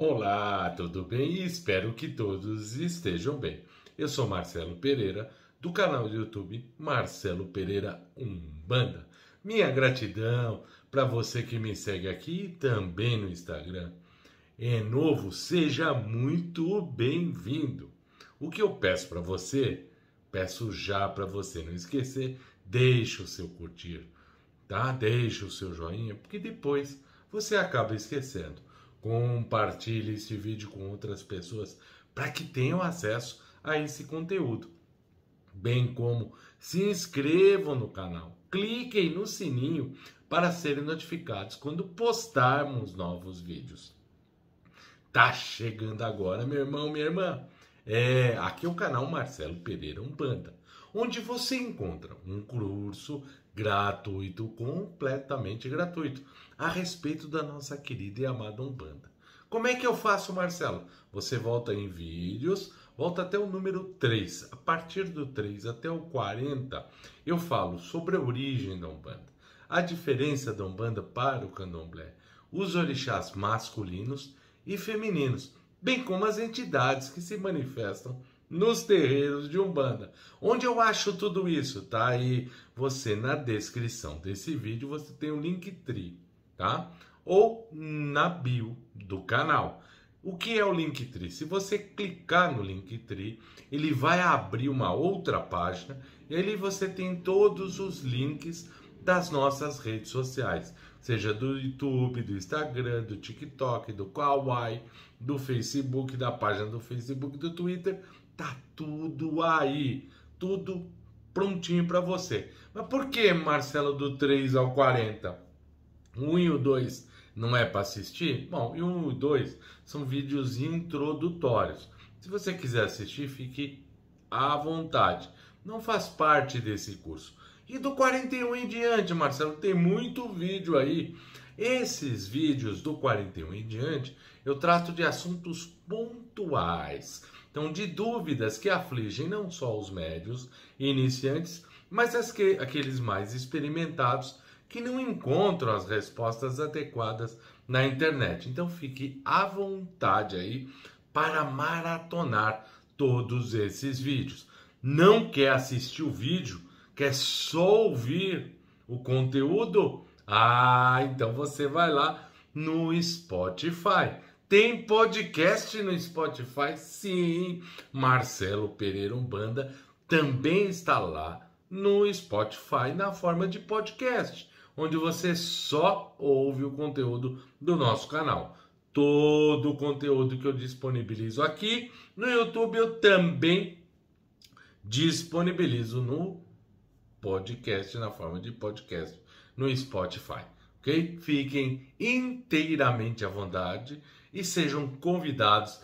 Olá, tudo bem? Espero que todos estejam bem. Eu sou Marcelo Pereira, do canal do YouTube Marcelo Pereira Umbanda. Minha gratidão para você que me segue aqui e também no Instagram. É novo, seja muito bem-vindo. O que eu peço para você, peço já para você não esquecer, deixe o seu curtir, tá? Deixe o seu joinha, porque depois você acaba esquecendo. Compartilhe este vídeo com outras pessoas para que tenham acesso a esse conteúdo. Bem como se inscrevam no canal. Cliquem no sininho para serem notificados quando postarmos novos vídeos. Tá chegando agora, meu irmão, minha irmã. Aqui é o canal Marcelo Pereira Umbanda, onde você encontra um curso gratuito, completamente gratuito, a respeito da nossa querida e amada Umbanda. Como é que eu faço, Marcelo? Você volta em vídeos, volta até o número 3. A partir do 3 até o 40, eu falo sobre a origem da Umbanda, a diferença da Umbanda para o Candomblé, os orixás masculinos e femininos, bem como as entidades que se manifestam nos terreiros de Umbanda. Onde eu acho tudo isso? Tá aí você na descrição desse vídeo, você tem o Linktree, tá? Ou na bio do canal. O que é o Linktree? Se você clicar no Linktree, ele vai abrir uma outra página e ali você tem todos os links das nossas redes sociais, seja do YouTube, do Instagram, do TikTok, do Kawaii, do Facebook, da página do Facebook, do Twitter, tá tudo aí, tudo prontinho para você. Mas por que, Marcelo, do 3 ao 40? O 1 e o 2 não é para assistir? Bom, e o 1 e o 2 são vídeos introdutórios. Se você quiser assistir, fique à vontade. Não faz parte desse curso. E do 41 em diante, Marcelo, tem muito vídeo aí. Esses vídeos do 41 em diante, eu trato de assuntos pontuais. Então, de dúvidas que afligem não só os médios e iniciantes, mas aqueles mais experimentados que não encontram as respostas adequadas na internet. Então, fique à vontade aí para maratonar todos esses vídeos. Não quer assistir o vídeo? Quer só ouvir o conteúdo? Então você vai lá no Spotify. Tem podcast no Spotify? Sim, Marcelo Pereira Umbanda também está lá no Spotify na forma de podcast, onde você só ouve o conteúdo do nosso canal. Todo o conteúdo que eu disponibilizo aqui no YouTube eu também disponibilizo no podcast, na forma de podcast no Spotify, ok? Fiquem inteiramente à vontade e sejam convidados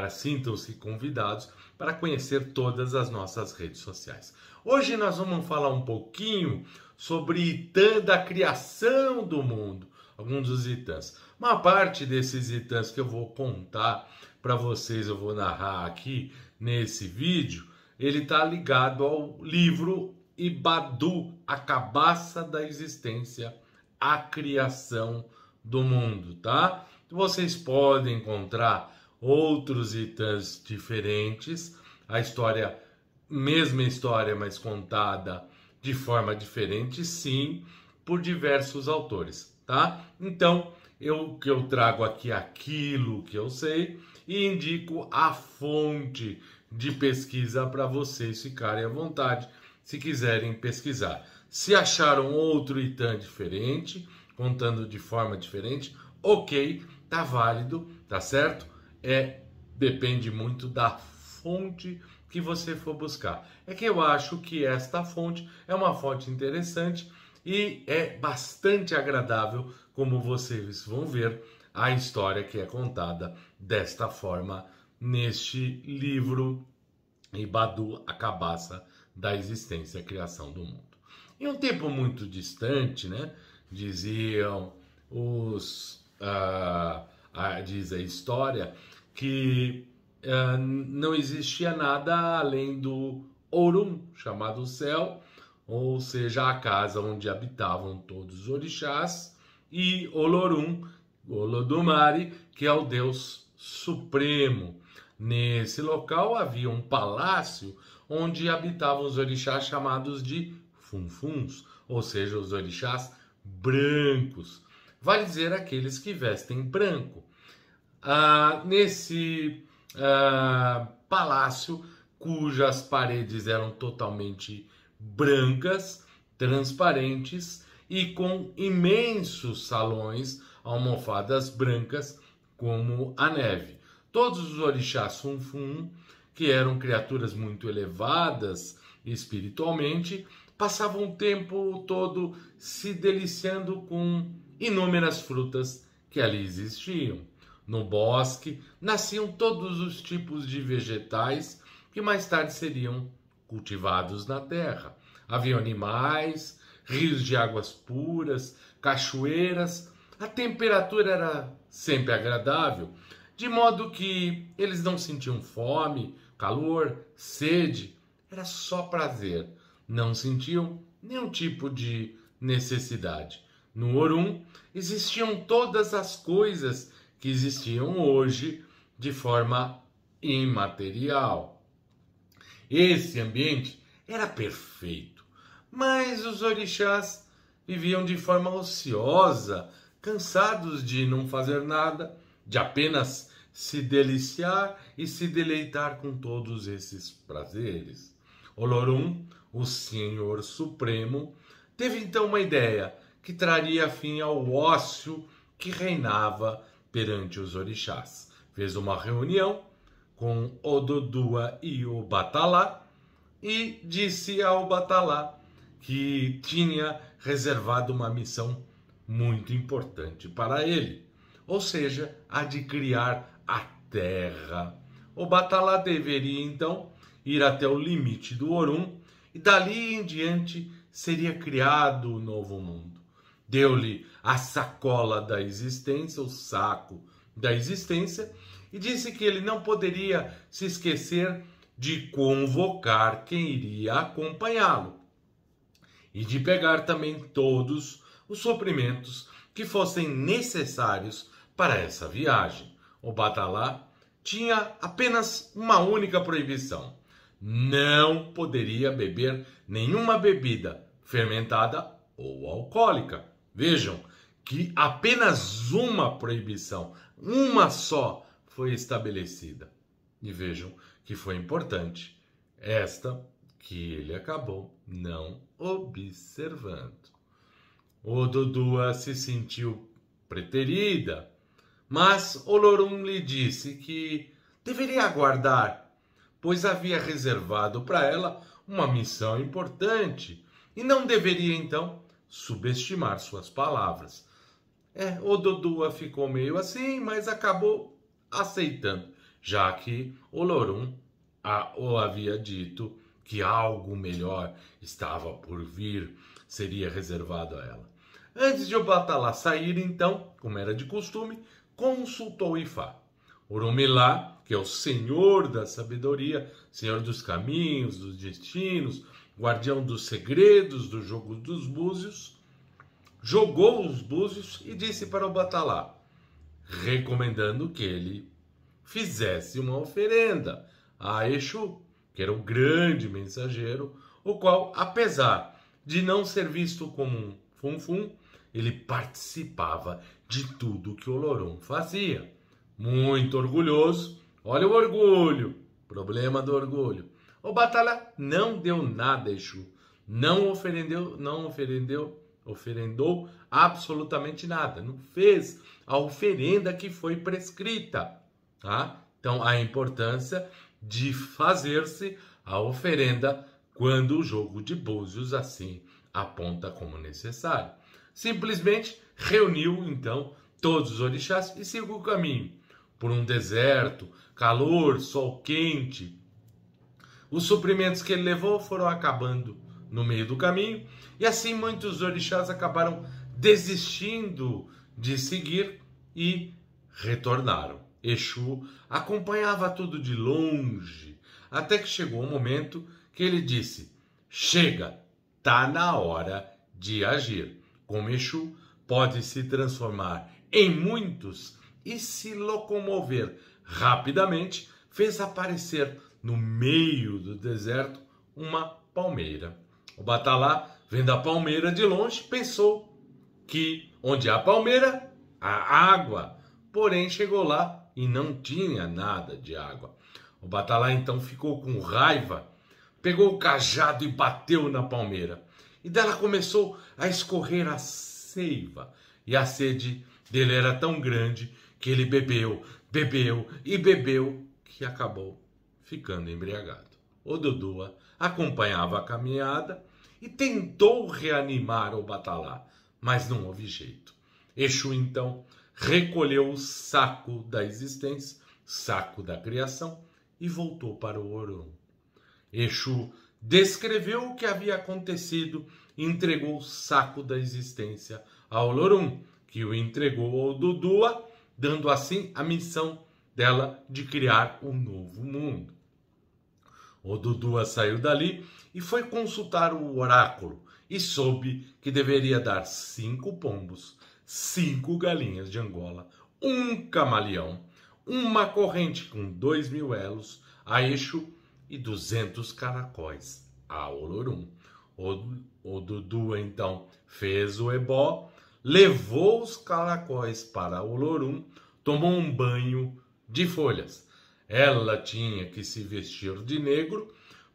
sintam-se convidados para conhecer todas as nossas redes sociais. Hoje nós vamos falar um pouquinho sobre Itã da criação do mundo, alguns dos Itãs. Uma parte desses Itãs que eu vou contar para vocês, eu vou narrar aqui nesse vídeo, ele está ligado ao livro Ibadu, a cabaça da existência, a criação do mundo, tá? Vocês podem encontrar outros Itãs diferentes, a história, mesma história, mas contada de forma diferente, sim, por diversos autores, tá? Então, eu trago aqui aquilo que eu sei e indico a fonte de pesquisa para vocês ficarem à vontade se quiserem pesquisar. Se acharam outro Itã diferente, contando de forma diferente, ok, tá válido, tá certo? Depende muito da fonte que você for buscar. É que eu acho que esta fonte é uma fonte interessante e é bastante agradável, como vocês vão ver, a história que é contada desta forma neste livro Ibadu, a cabaça da existência e a criação do mundo. Em um tempo muito distante, né, diziam diz a história que não existia nada além do Orum, chamado céu, ou seja, a casa onde habitavam todos os orixás, e Olorum, Olodumare, que é o Deus Supremo. Nesse local havia um palácio onde habitavam os orixás chamados de funfuns, ou seja, os orixás brancos. Vale dizer aqueles que vestem branco. Nesse palácio, cujas paredes eram totalmente brancas, transparentes e com imensos salões, almofadas brancas como a neve. Todos os orixás funfun, que eram criaturas muito elevadas espiritualmente, passavam o tempo todo se deliciando com inúmeras frutas que ali existiam. No bosque nasciam todos os tipos de vegetais que mais tarde seriam cultivados na terra. Havia animais, rios de águas puras, cachoeiras. A temperatura era sempre agradável, de modo que eles não sentiam fome, calor, sede. Era só prazer. Não sentiam nenhum tipo de necessidade. No Orum existiam todas as coisas que existiam hoje de forma imaterial. Esse ambiente era perfeito, mas os orixás viviam de forma ociosa, cansados de não fazer nada, de apenas se deliciar e se deleitar com todos esses prazeres. Olorum, o Senhor Supremo, teve então uma ideia que traria fim ao ócio que reinava perante os orixás. Fez uma reunião com Ododua e o Batalá e disse ao Batalá que tinha reservado uma missão muito importante para ele, ou seja, a de criar a terra. O Batalá deveria então ir até o limite do Orum e dali em diante seria criado o novo mundo. Deu-lhe a sacola da existência, o saco da existência, e disse que ele não poderia se esquecer de convocar quem iria acompanhá-lo e de pegar também todos os suprimentos que fossem necessários para essa viagem. O Batalá tinha apenas uma única proibição: não poderia beber nenhuma bebida fermentada ou alcoólica. Vejam que apenas uma proibição, uma só, foi estabelecida. E vejam que foi importante, esta que ele acabou não observando. Ododua se sentiu preterida, mas Olorum lhe disse que deveria aguardar, pois havia reservado para ela uma missão importante e não deveria então subestimar suas palavras. Ododua ficou meio assim, mas acabou aceitando, já que Olorum o havia dito que algo melhor estava por vir, seria reservado a ela. Antes de o Batalá sair, então, como era de costume, consultou Ifá. Orumilá, que é o senhor da sabedoria, senhor dos caminhos, dos destinos, guardião dos segredos do jogo dos búzios, jogou os búzios e disse para o Batalá, recomendando que ele fizesse uma oferenda a Exu, que era o grande mensageiro, o qual, apesar de não ser visto como um funfun, ele participava de tudo que Olorum fazia. Muito orgulhoso, olha o orgulho, problema do orgulho. O Batalá não deu nada a Exu, não oferendou absolutamente nada, não fez a oferenda que foi prescrita, tá? Então, a importância de fazer-se a oferenda quando o jogo de búzios assim aponta como necessário. Simplesmente reuniu, então, todos os orixás e seguiu o caminho. Por um deserto, calor, sol quente. Os suprimentos que ele levou foram acabando no meio do caminho e assim muitos orixás acabaram desistindo de seguir e retornaram. Exu acompanhava tudo de longe, até que chegou um momento que ele disse, chega, tá na hora de agir. Como Exu pode se transformar em muitos e se locomover rapidamente, fez aparecer no meio do deserto uma palmeira. O Batalá, vendo a palmeira de longe, pensou que onde há palmeira, há água. Porém, chegou lá e não tinha nada de água. O Batalá então ficou com raiva, pegou o cajado e bateu na palmeira. E dela começou a escorrer a seiva. E a sede dele era tão grande que ele bebeu, bebeu e bebeu, que acabou ficando embriagado. O Dodua acompanhava a caminhada e tentou reanimar o Batalá, mas não houve jeito. Exu então recolheu o saco da existência, saco da criação, e voltou para o Orum. Exu descreveu o que havia acontecido e entregou o saco da existência ao Lorum, que o entregou ao Dodua, dando assim a missão dela de criar um novo mundo. O Dodua saiu dali e foi consultar o oráculo e soube que deveria dar 5 pombos, 5 galinhas de Angola, um camaleão, uma corrente com 2.000 elos a Exu e 200 caracóis a Olorum. O Dodua então fez o ebó, levou os caracóis para Olorum, tomou um banho de folhas. Ela tinha que se vestir de negro,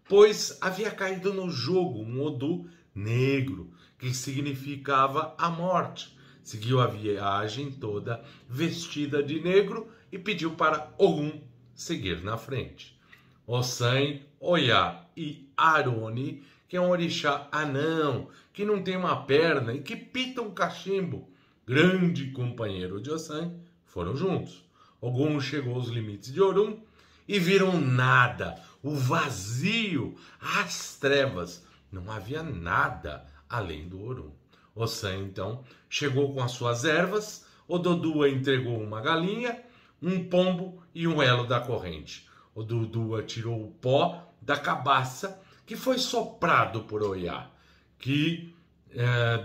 pois havia caído no jogo um Odu negro, que significava a morte. Seguiu a viagem toda vestida de negro e pediu para Ogum seguir na frente. Ossan, Oiá e Aroni, que é um orixá anão, que não tem uma perna e que pita um cachimbo, grande companheiro de Ossan, foram juntos. Ogum chegou aos limites de Orum e viram nada, o vazio, as trevas. Não havia nada além do Orum. Ossan então chegou com as suas ervas, o Dodua entregou uma galinha, um pombo e um elo da corrente. O Dodua tirou o pó da cabaça que foi soprado por Oiá, que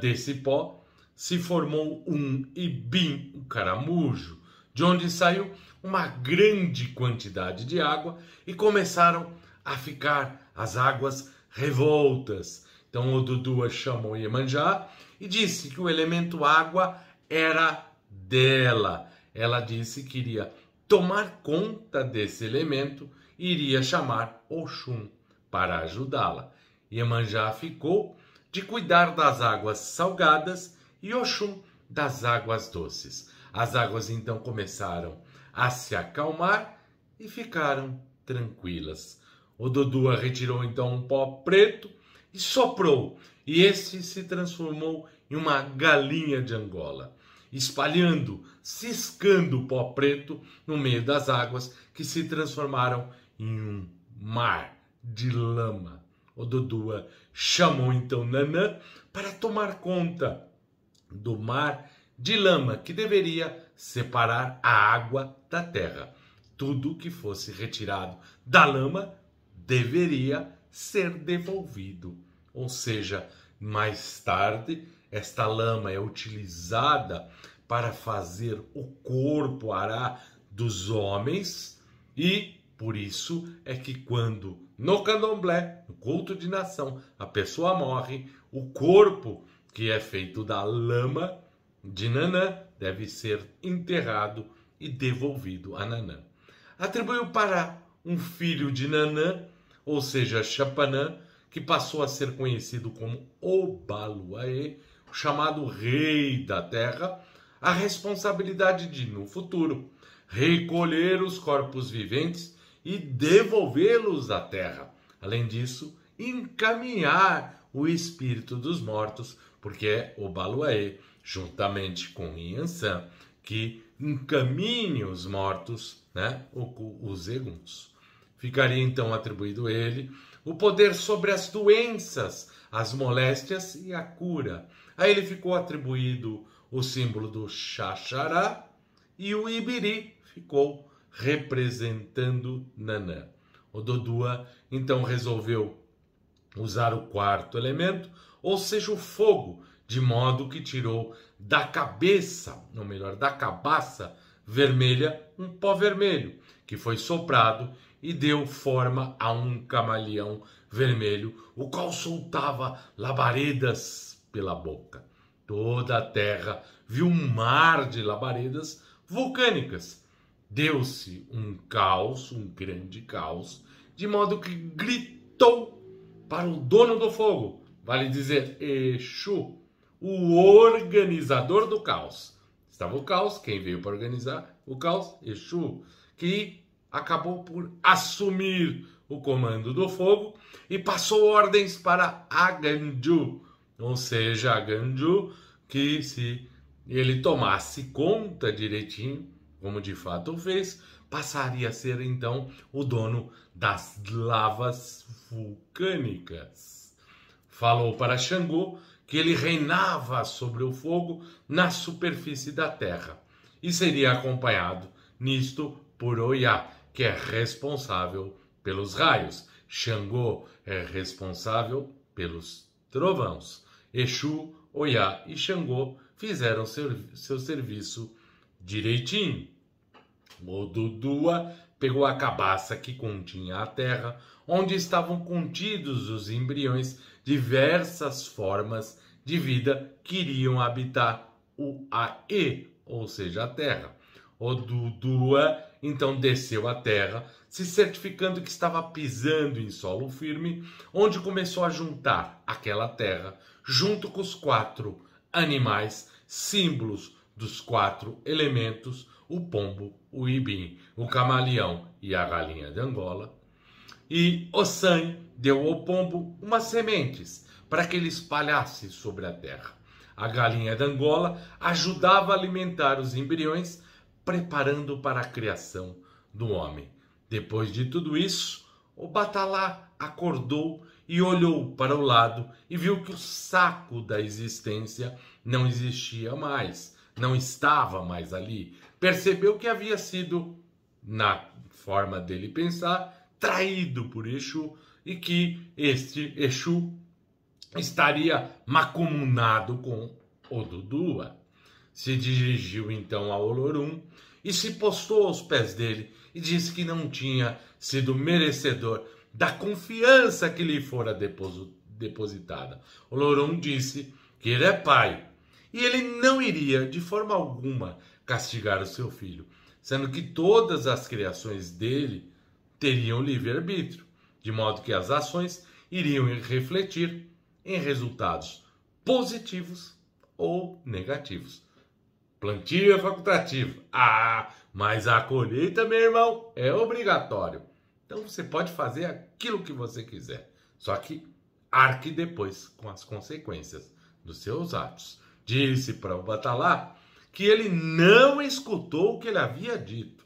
desse pó se formou um ibim, um caramujo, de onde saiu uma grande quantidade de água e começaram a ficar as águas revoltas. Então o Dodua chamou Iemanjá e disse que o elemento água era dela. Ela disse que iria tomar conta desse elemento e iria chamar Oxum para ajudá-la. Iemanjá ficou de cuidar das águas salgadas e Oxum das águas doces. As águas então começaram a se acalmar e ficaram tranquilas. O Dodua retirou então um pó preto e soprou, e este se transformou em uma galinha de Angola, espalhando, ciscando o pó preto no meio das águas, que se transformaram em um mar de lama. O Dodua chamou então Nanã para tomar conta do mar de lama, que deveria separar a água da terra. Tudo que fosse retirado da lama deveria ser devolvido. Ou seja, mais tarde, esta lama é utilizada para fazer o corpo ará dos homens, e por isso é que quando no candomblé, no culto de nação, a pessoa morre, o corpo, que é feito da lama de Nanã, deve ser enterrado e devolvido a Nanã. Atribuiu para um filho de Nanã, ou seja, Chapanã, que passou a ser conhecido como Obaluaê, o chamado rei da terra, a responsabilidade de, no futuro, recolher os corpos viventes e devolvê-los à terra. Além disso, encaminhar o espírito dos mortos, porque é Obaluaê, juntamente com Inhansã, que encaminha os mortos, né, os eguns. Ficaria então atribuído a ele o poder sobre as doenças, as moléstias e a cura. A ele ficou atribuído o símbolo do Xaxará, e o Ibiri ficou representando Nanã. O Dodua então resolveu usar o quarto elemento, ou seja, o fogo, de modo que tirou da cabeça, ou melhor, da cabaça vermelha um pó vermelho, que foi soprado e deu forma a um camaleão vermelho, o qual soltava labaredas pela boca. Toda a terra viu um mar de labaredas vulcânicas. Deu-se um caos, um grande caos, de modo que gritou para o dono do fogo, vale dizer, Exu, o organizador do caos. Estava o caos, quem veio para organizar o caos? Exu, que acabou por assumir o comando do fogo e passou ordens para Aganju, ou seja, Aganju, que se ele tomasse conta direitinho, como de fato fez, passaria a ser então o dono das lavas vulcânicas. Falou para Xangô que ele reinava sobre o fogo na superfície da terra e seria acompanhado nisto por Oiá, que é responsável pelos raios. Xangô é responsável pelos trovões. Exu, Oiá e Xangô fizeram seu serviço direitinho. Odudua pegou a cabaça que continha a terra, onde estavam contidos os embriões de diversas formas de vida que iriam habitar o Aê, ou seja, a terra. Odudua então desceu à terra, se certificando que estava pisando em solo firme, onde começou a juntar aquela terra, junto com os 4 animais, símbolos dos 4 elementos, o pombo, o ibim, o camaleão e a galinha de Angola. E Ossan deu ao pombo umas sementes para que ele espalhasse sobre a terra. A galinha de Angola ajudava a alimentar os embriões, preparando para a criação do homem. Depois de tudo isso, o Batalá acordou e olhou para o lado e viu que o saco da existência não existia mais, não estava mais ali. Percebeu que havia sido, na forma dele pensar, traído por Exu e que este Exu estaria macumunado com Odudua. Se dirigiu então a Olorum e se postou aos pés dele e disse que não tinha sido merecedor da confiança que lhe fora depositada. Olorum disse que ele é pai e ele não iria de forma alguma castigar o seu filho, sendo que todas as criações dele teriam livre-arbítrio, de modo que as ações iriam refletir em resultados positivos ou negativos. Plantio é facultativo. Mas a colheita, meu irmão, é obrigatório. Então você pode fazer aquilo que você quiser. Só que arque depois com as consequências dos seus atos. Disse para o Batalá que ele não escutou o que ele havia dito.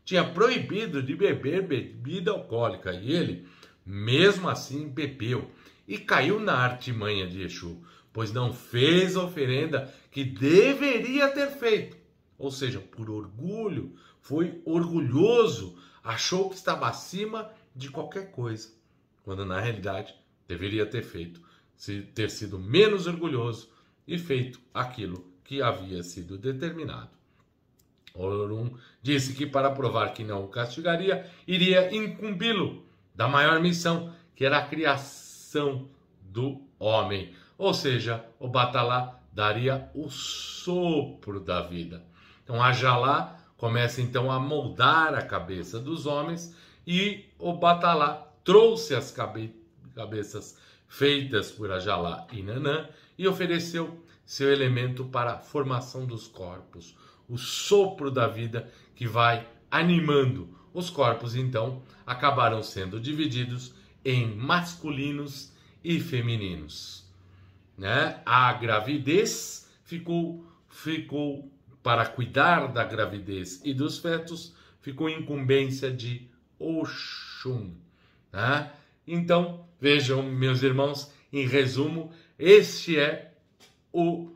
Tinha proibido de beber bebida alcoólica e ele, mesmo assim, bebeu e caiu na artimanha de Exu, pois não fez a oferenda que deveria ter feito. Ou seja, por orgulho, foi orgulhoso, achou que estava acima de qualquer coisa, quando na realidade deveria ter sido menos orgulhoso e feito aquilo que havia sido determinado. Olorum disse que para provar que não o castigaria, iria incumbi-lo da maior missão, que era a criação do homem. Ou seja, o Batalá daria o sopro da vida. Então Ajalá começa então a moldar a cabeça dos homens e o Batalá trouxe as cabeças feitas por Ajalá e Nanã e ofereceu seu elemento para a formação dos corpos, o sopro da vida que vai animando. Os corpos então acabaram sendo divididos em masculinos e femininos. A gravidez ficou para cuidar da gravidez e dos fetos, ficou incumbência de Oxum. Então, vejam, meus irmãos, em resumo, este é o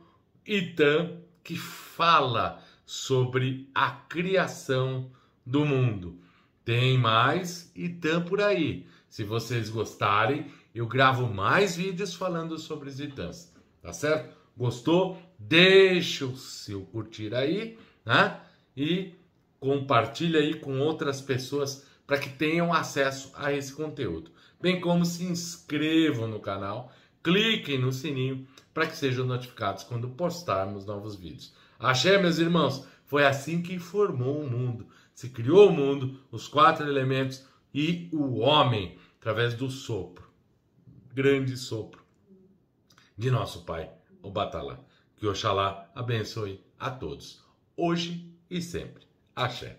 Itã que fala sobre a criação do mundo. Tem mais Itã por aí. Se vocês gostarem, eu gravo mais vídeos falando sobre os Itãs, tá certo? Gostou? Deixa o seu curtir aí, né? E compartilhe aí com outras pessoas para que tenham acesso a esse conteúdo. Bem como se inscrevam no canal, cliquem no sininho para que sejam notificados quando postarmos novos vídeos. Axé, meus irmãos, foi assim que formou o mundo. Se criou o mundo, os 4 elementos e o homem, através do sopro, grande sopro de nosso Pai, o Batalá. Que Oxalá abençoe a todos, hoje e sempre. Axé.